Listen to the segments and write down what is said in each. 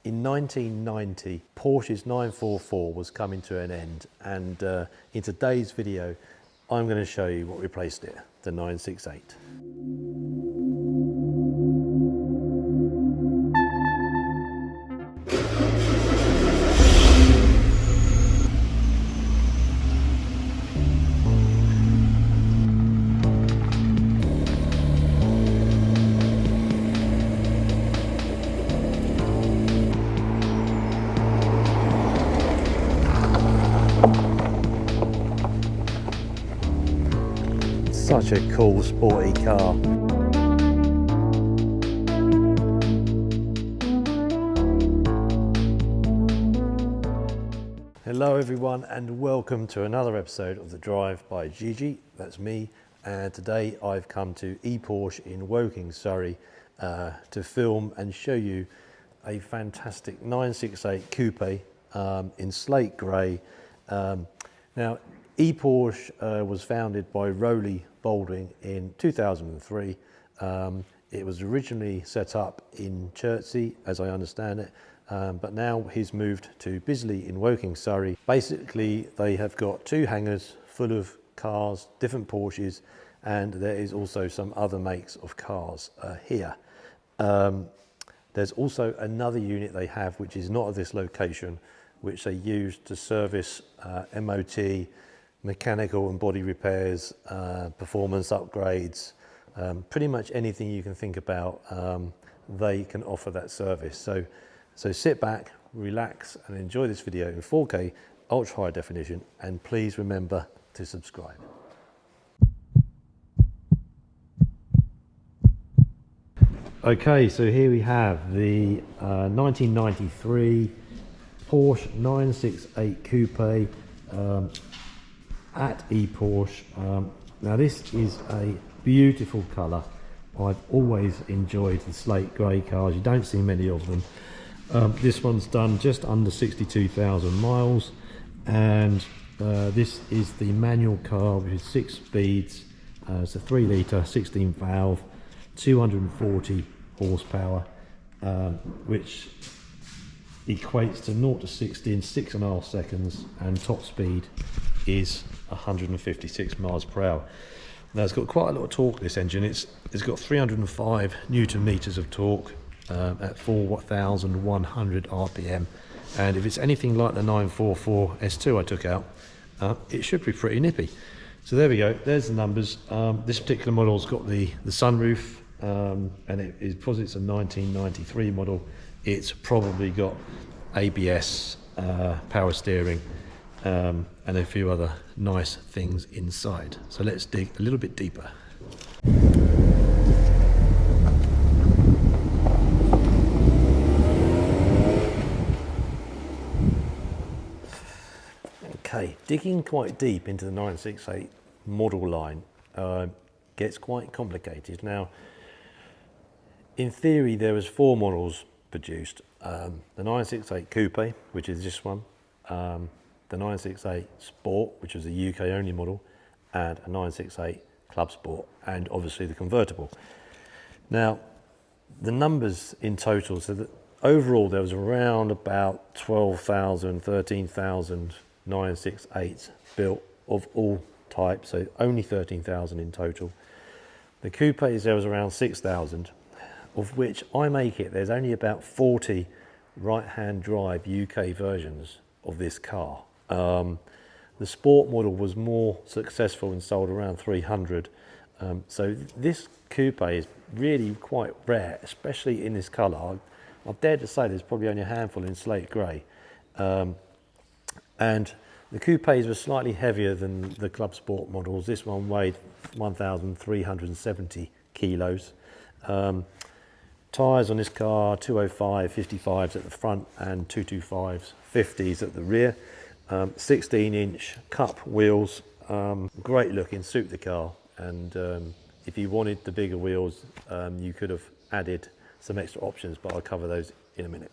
In 1990, Porsche's 944 was coming to an end, and in today's video, I'm going to show you what replaced it, the 968. Such a cool, sporty car. Hello everyone, and welcome to another episode of The Drive by Gigi. That's me, and today I've come to Eporsch in Woking, Surrey, to film and show you a fantastic 968 Coupe in slate grey. Now, Eporsch was founded by Rowley Baldwin in 2003. It was originally set up in Chertsey, as I understand it, but now he's moved to Bisley in Woking, Surrey. Basically, they have got two hangars full of cars, different Porsches, and there is also some other makes of cars here. There's also another unit they have, which is not at this location, which they use to service MOT, mechanical and body repairs, performance upgrades, pretty much anything you can think about, they can offer that service. So sit back, relax, and enjoy this video in 4K, ultra high definition, and please remember to subscribe. Okay, so here we have the 1993 Porsche 968 Coupe at Eporsch. Now this is a beautiful colour. I've always enjoyed the slate grey cars. You don't see many of them. This one's done just under 62,000 miles, and this is the manual car, which is 6 speeds. It's a 3 litre 16 valve, 240 horsepower, which equates to 0 to 60 in 6.5 seconds, and top speed is 156 miles per hour. Now it's got quite a lot of torque, this engine. It's got 305 newton meters of torque at 4,100 RPM, and if it's anything like the 944 S2 I took out, it should be pretty nippy. So there we go, there's the numbers. This particular model's got the sunroof, and because it's a 1993 model, it's probably got ABS, power steering, and a few other nice things inside. So let's dig a little bit deeper. Okay, digging quite deep into the 968 model line gets quite complicated. Now, in theory, there was 4 models produced. The 968 Coupe, which is this one, the 968 Sport, which was a UK only model, and a 968 Club Sport, and obviously the convertible. Now, the numbers in total, so that overall there was around about 12,000, 13,000 968s built of all types, so only 13,000 in total. The Coupes, there was around 6,000, of which I make it, there's only about 40 right-hand drive UK versions of this car. The Sport model was more successful and sold around 300. So this Coupe is really quite rare, especially in this colour. I dare to say there's probably only a handful in slate grey. And the Coupes were slightly heavier than the Club Sport models. This one weighed 1,370 kilos. Tyres on this car, 205 55s at the front and 225s 50s at the rear. 16-inch cup wheels, great looking, suit the car, and if you wanted the bigger wheels, you could have added some extra options, but I'll cover those in a minute.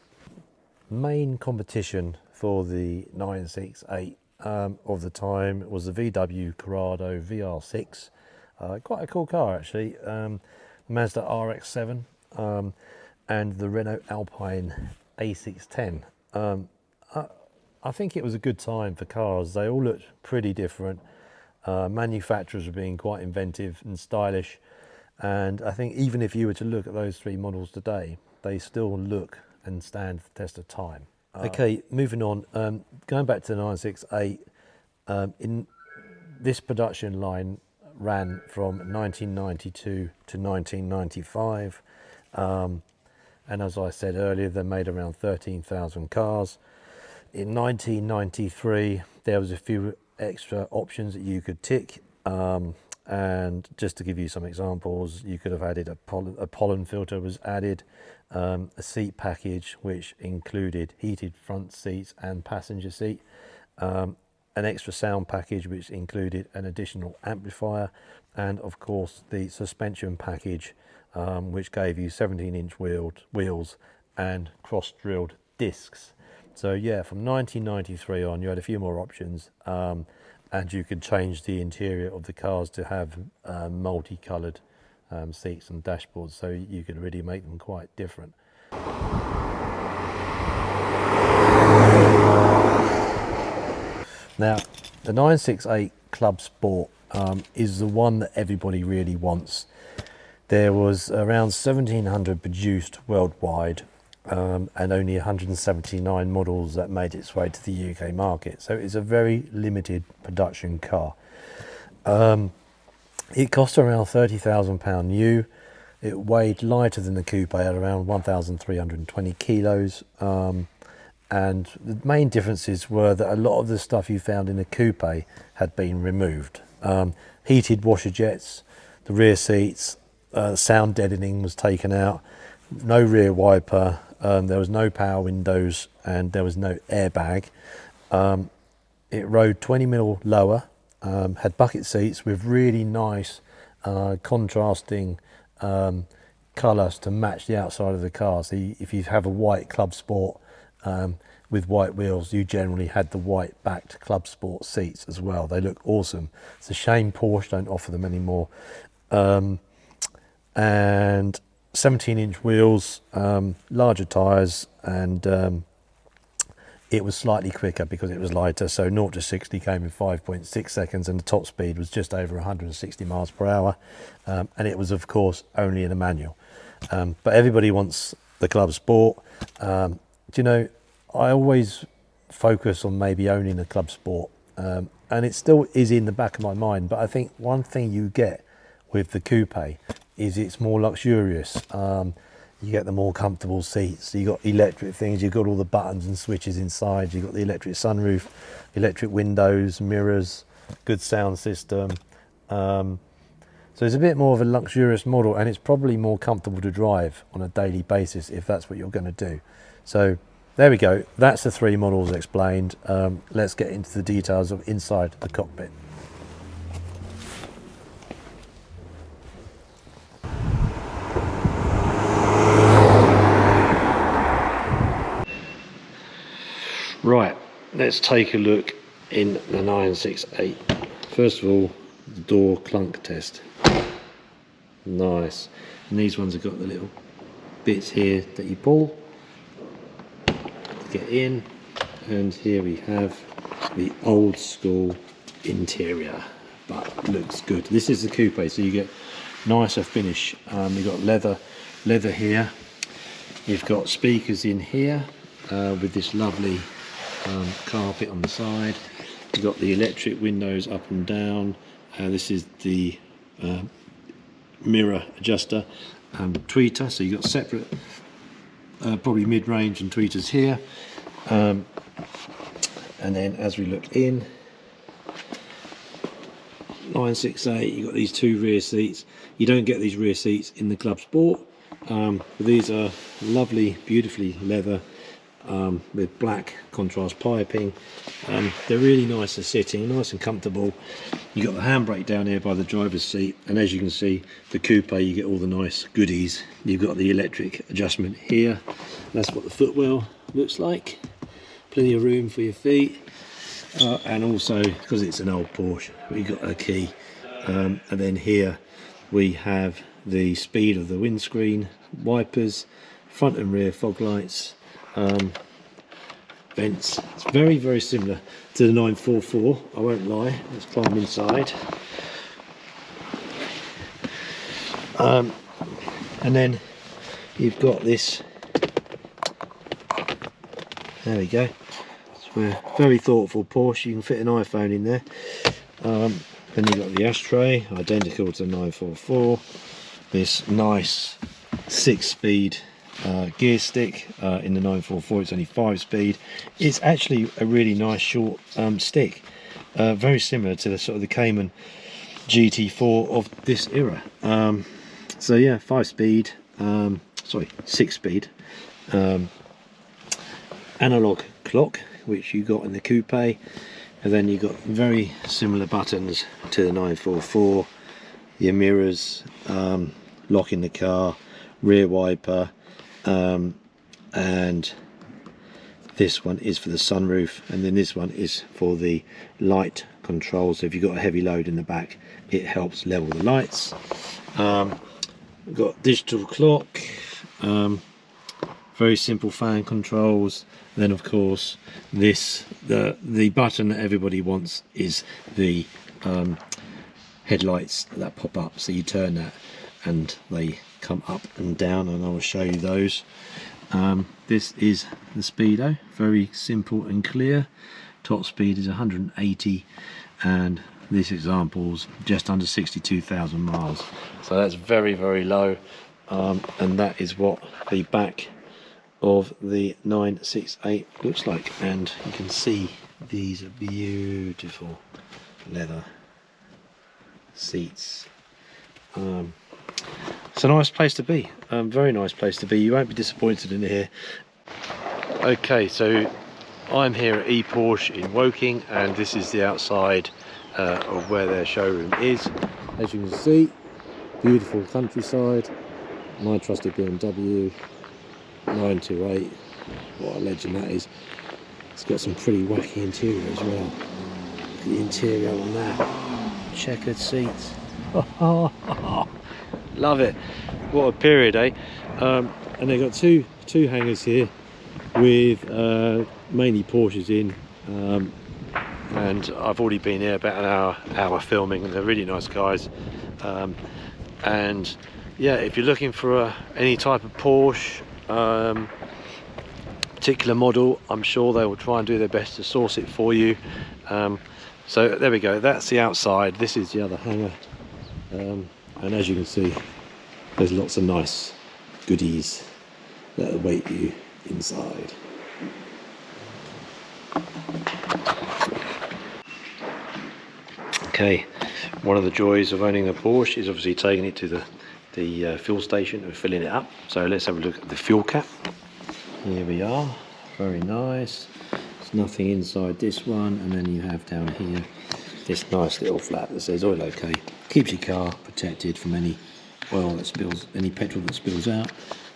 Main competition for the 968 of the time was the VW Corrado VR6, quite a cool car actually, Mazda RX-7, and the Renault Alpine A610. I think it was a good time for cars. They all looked pretty different. Manufacturers were being quite inventive and stylish, and I think even if you were to look at those three models today, they still look and stand the test of time. Okay, moving on, going back to the 968, in this production line ran from 1992 to 1995, and as I said earlier, they made around 13,000 cars. In 1993, there was a few extra options that you could tick, and just to give you some examples, you could have added a pollen filter was added, a seat package which included heated front seats and passenger seat, an extra sound package which included an additional amplifier, and of course the suspension package, which gave you 17-inch wheels and cross-drilled discs. So yeah, from 1993 on, you had a few more options, and you could change the interior of the cars to have multicoloured seats and dashboards, so you could really make them quite different. Now, the 968 Club Sport is the one that everybody really wants. There was around 1,700 produced worldwide, and only 179 models that made its way to the UK market. So it's a very limited production car. It cost around £30,000 new. It weighed lighter than the Coupe at around 1,320 kilos. And the main differences were that a lot of the stuff you found in the Coupe had been removed. Heated washer jets, the rear seats, sound deadening was taken out, no rear wiper, there was no power windows, and there was no airbag. It rode 20mm lower, had bucket seats with really nice contrasting colours to match the outside of the car. So if you have a white Club Sport with white wheels, you generally had the white backed Club Sport seats as well. They look awesome. It's a shame Porsche don't offer them anymore. And 17-inch wheels, larger tyres, and it was slightly quicker because it was lighter. So 0 to 60 came in 5.6 seconds, and the top speed was just over 160 miles per hour. And it was, of course, only in a manual. But everybody wants the Club Sport. Do you know, I always focus on maybe owning a Club Sport, and it still is in the back of my mind. But I think one thing you get with the Coupe is it's more luxurious. You get the more comfortable seats, you got electric things, you've got all the buttons and switches inside, you've got the electric sunroof, electric windows, mirrors, good sound system. So it's a bit more of a luxurious model, and it's probably more comfortable to drive on a daily basis if that's what you're going to do. So there we go, that's the three models explained. Let's get into the details of inside the cockpit. Right, let's take a look in the 968. First of all, the door clunk test. Nice. And these ones have got the little bits here that you pull to get in. And here we have the old school interior, but looks good. This is the Coupe, so you get nicer finish. You've got leather here. You've got speakers in here with this lovely carpet on the side. You've got the electric windows up and down. This is the mirror adjuster and tweeter, so you've got separate probably mid-range and tweeters here. And then as we look in, 968, you've got these two rear seats. You don't get these rear seats in the Club Sport, but these are lovely, beautifully leather, with black contrast piping. They're really nice to sit in, nice and comfortable. You've got the handbrake down here by the driver's seat, and as you can see, the Coupe, you get all the nice goodies. You've got the electric adjustment here. That's what the footwell looks like. Plenty of room for your feet, and also because it's an old Porsche, we've got a key. And then here we have the speed of the windscreen, wipers, front and rear fog lights, vents. It's very, very similar to the 944, I won't lie. Let's climb inside. And then you've got this, there we go. We're very thoughtful Porsche. You can fit an iPhone in there. Then you've got the ashtray, identical to the 944. This nice 6-speed gear stick. In the 944 it's only 5-speed. It's actually a really nice short stick, very similar to the sort of the Cayman GT4 of this era. So yeah, 5-speed, sorry, 6-speed, analog clock, which you got in the Coupe, and then you got very similar buttons to the 944. Your mirrors, lock in the car, rear wiper, and this one is for the sunroof, and then this one is for the light control. So if you've got a heavy load in the back, it helps level the lights. We've got digital clock, very simple fan controls. Then of course this, the button that everybody wants is the headlights that pop up. So you turn that and they come up and down, and I will show you those. This is the speedo, very simple and clear. Top speed is 180, and this example's just under 62,000 miles. So that's very, very low, and that is what the back of the 968 looks like. And you can see these are beautiful leather seats. It's a nice place to be, very nice place to be. You won't be disappointed in here. Okay, so I'm here at Eporsch in Woking, and this is the outside of where their showroom is. As you can see, beautiful countryside. My trusted BMW 928, what a legend that is. It's got some pretty wacky interior as well. The interior on that, checkered seats. Love it. What a period, eh? And they've got two hangars here with mainly Porsches in, and I've already been here about an hour filming, and they're really nice guys. And yeah, if you're looking for any type of Porsche, particular model, I'm sure they will try and do their best to source it for you. So there we go, that's the outside. This is the other hangar, and as you can see, there's lots of nice goodies that await you inside. Okay, one of the joys of owning a Porsche is obviously taking it to the fuel station and filling it up. So let's have a look at the fuel cap. Here we are, very nice. There's nothing inside this one, and then you have down here this nice little flap that says oil OK. Keeps your car protected from any oil that spills, any petrol that spills out.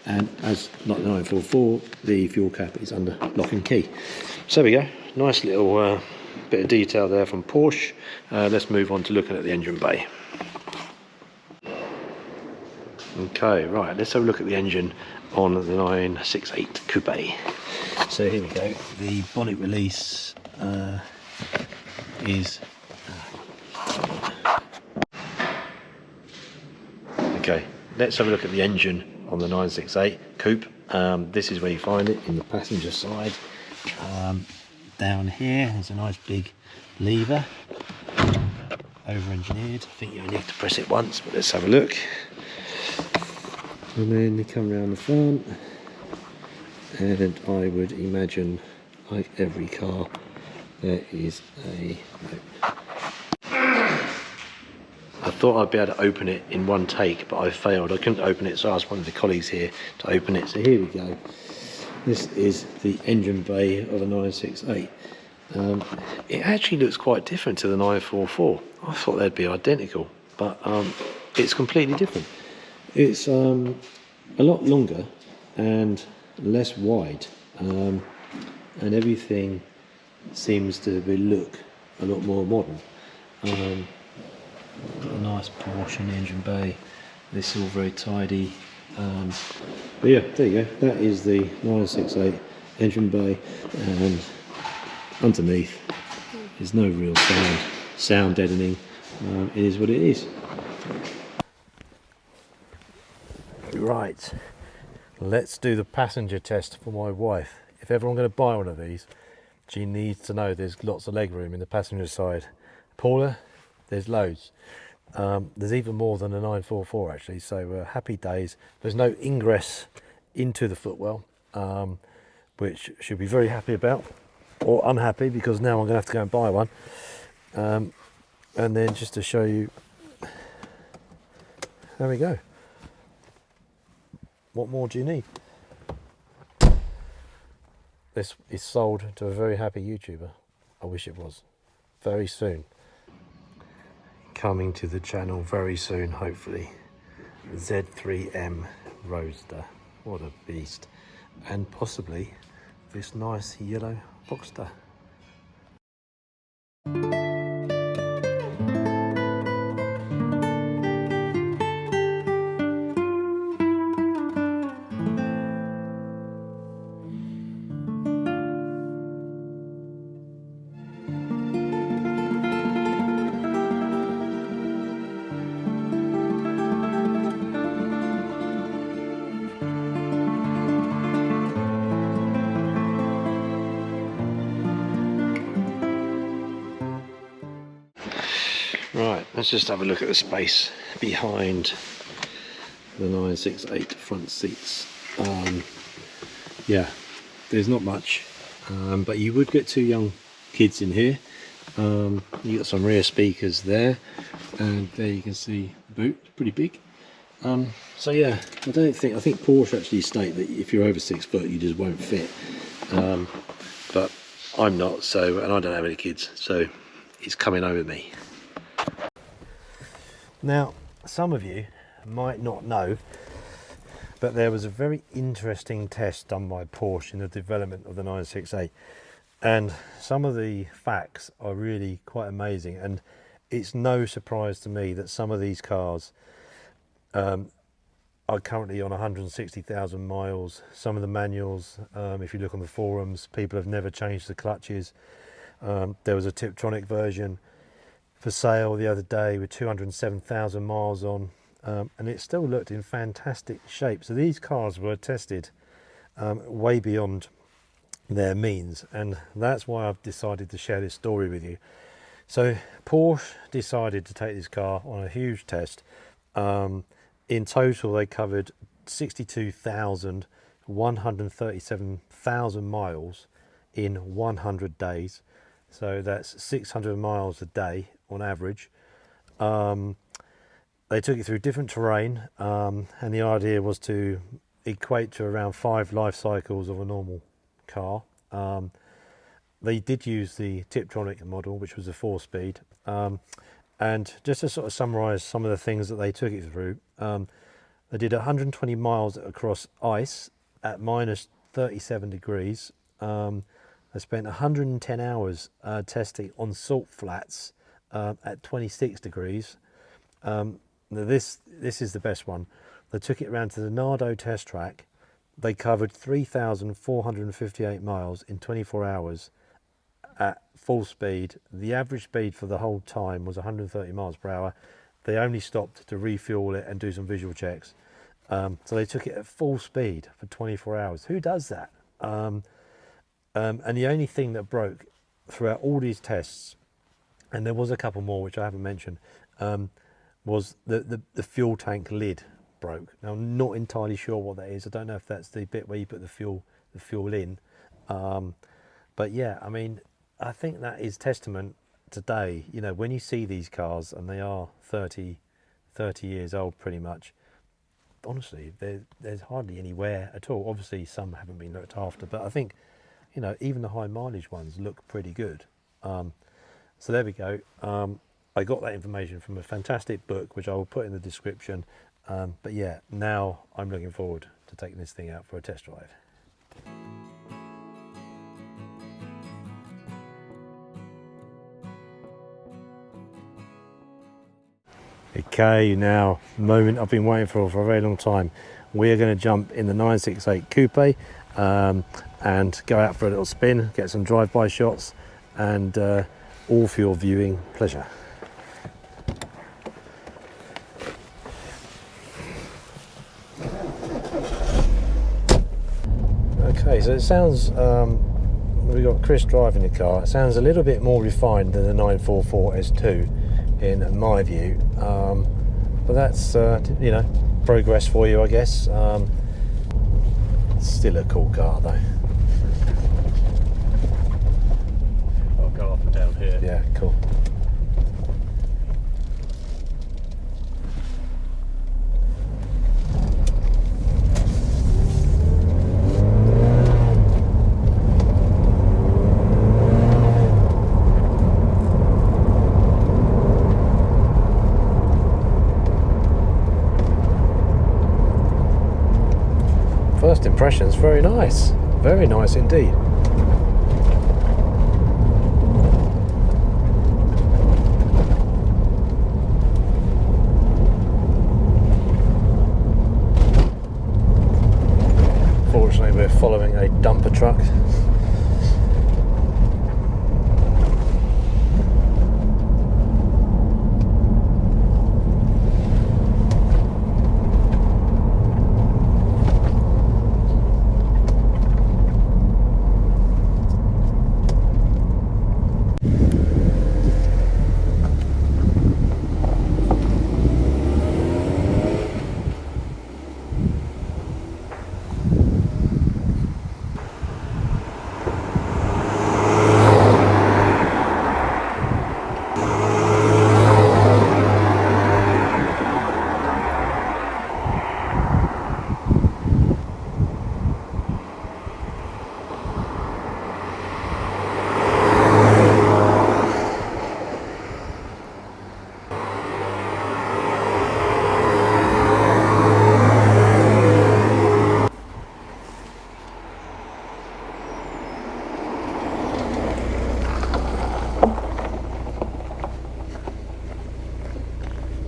And as like the 944, the fuel cap is under lock and key. So there we go, nice little bit of detail there from Porsche. Let's move on to looking at the engine bay. Okay, right, let's have a look at the engine on the 968 Coupe. So here we go, the bonnet release is... Okay, let's have a look at the engine on the 968 Coupe. This is where you find it, in the passenger side. Down here there's a nice big lever, over-engineered. I think you only have to press it once, but let's have a look. And then you come around the front, and I would imagine, like every car, there is a... I thought I'd be able to open it in one take, but I failed. I couldn't open it, so I asked one of the colleagues here to open it. So here we go. This is the engine bay of a 968. It actually looks quite different to the 944. I thought they'd be identical, but it's completely different. It's a lot longer and less wide, and everything seems to look a lot more modern. Got a nice Porsche in the engine bay. This is all very tidy. But yeah, there you go. That is the 968 engine bay, and underneath there's no real sound deadening. It is what it is. Right, let's do the passenger test for my wife. If ever I'm going to buy one of these, she needs to know there's lots of leg room in the passenger side. Paula, there's loads. There's even more than a 944 actually, so happy days. There's no ingress into the footwell, which she'll be very happy about, or unhappy, because now I'm going to have to go and buy one. And then just to show you, there we go. What more do you need? This is sold to a very happy YouTuber. I wish it was. Very soon. Coming to the channel very soon, hopefully. Z3M Roadster. What a beast. And possibly this nice yellow Boxster. Right, let's just have a look at the space behind the 968 front seats. Yeah, there's not much, but you would get two young kids in here. You got some rear speakers there, and there you can see the boot, pretty big. So yeah, I think Porsche actually state that if you're over 6 foot you just won't fit, but I'm not, so, and I don't have any kids, so it's coming over me. Now, some of you might not know, but there was a very interesting test done by Porsche in the development of the 968, and some of the facts are really quite amazing, and it's no surprise to me that some of these cars are currently on 160,000 miles. Some of the manuals, if you look on the forums, people have never changed the clutches. There was a tiptronic version for sale the other day with 207,000 miles on, and it still looked in fantastic shape. So these cars were tested way beyond their means, and that's why I've decided to share this story with you. So Porsche decided to take this car on a huge test. In total they covered 62,137,000 miles in 100 days, so that's 600 miles a day on average. They took it through different terrain, and the idea was to equate to around 5 life cycles of a normal car. They did use the tiptronic model, which was a 4-speed, and just to sort of summarize some of the things that they took it through, they did 120 miles across ice at minus 37 degrees. They spent 110 hours testing on salt flats at 26 degrees. Now this is the best one. They took it around to the Nardo test track. They covered 3,458 miles in 24 hours at full speed. The average speed for the whole time was 130 miles per hour. They only stopped to refuel it and do some visual checks. So they took it at full speed for 24 hours. Who does that? And the only thing that broke throughout all these tests, and there was a couple more which I haven't mentioned, was the fuel tank lid broke. Now I'm not entirely sure what that is. I don't know if that's the bit where you put the fuel in. But yeah, I mean, I think that is testament today, you know, when you see these cars and they are 30 years old pretty much, honestly, there's hardly any wear at all. Obviously some haven't been looked after, but I think, you know, even the high mileage ones look pretty good. So there we go. I got that information from a fantastic book which I will put in the description, but yeah, now I'm looking forward to taking this thing out for a test drive. Okay, now moment I've been waiting for a very long time. We're going to jump in the 968 Coupe, and go out for a little spin, get some drive-by shots, and all for your viewing pleasure. Okay, so it sounds, we've got Chris driving the car. It sounds a little bit more refined than the 944 S2 in my view, but that's you know, progress for you, I guess. Still a cool car though. I'll go up and down here. Yeah, cool. First impressions, very nice indeed. Fortunately, we're following a dumper truck.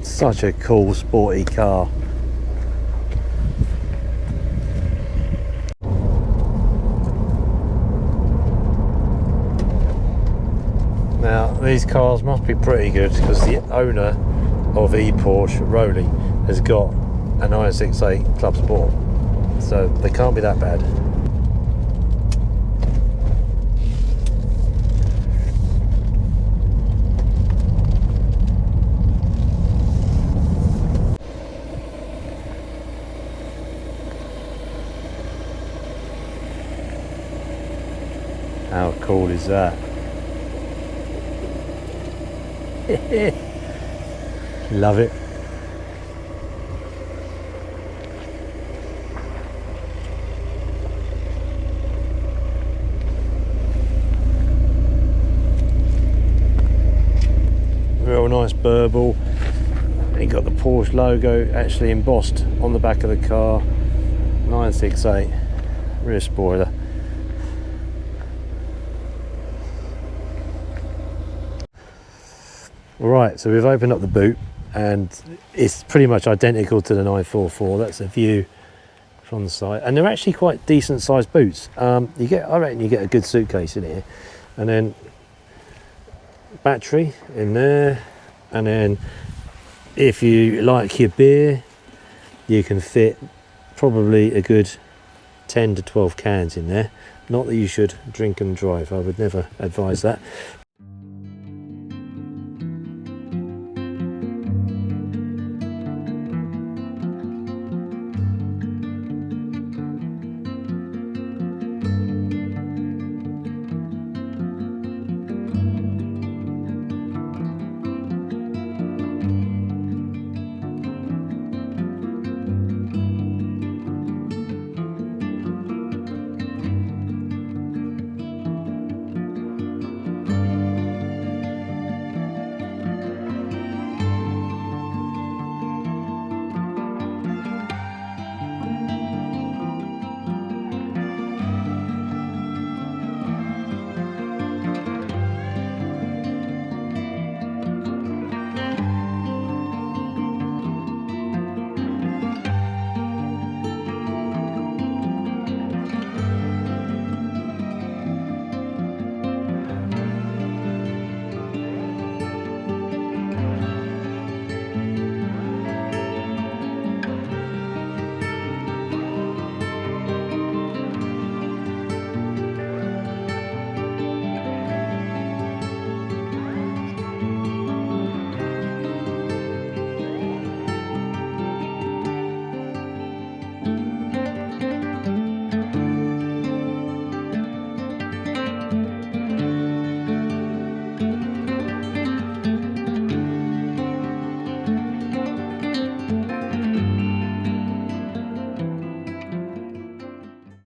Such a cool sporty car. Now these cars must be pretty good because the owner of Eporsch, Rowley, has got a 968 Club Sport, so they can't be that bad. How cool is that? Love it. Real nice burble. And you got the Porsche logo actually embossed on the back of the car. 968 rear spoiler. Right, so we've opened up the boot and it's pretty much identical to the 944. That's a view from the side, and they're actually quite decent sized boots. I reckon you get a good suitcase in here, and then battery in there, and then if you like your beer, you can fit probably a good 10 to 12 cans in there. Not that you should drink and drive, I would never advise that,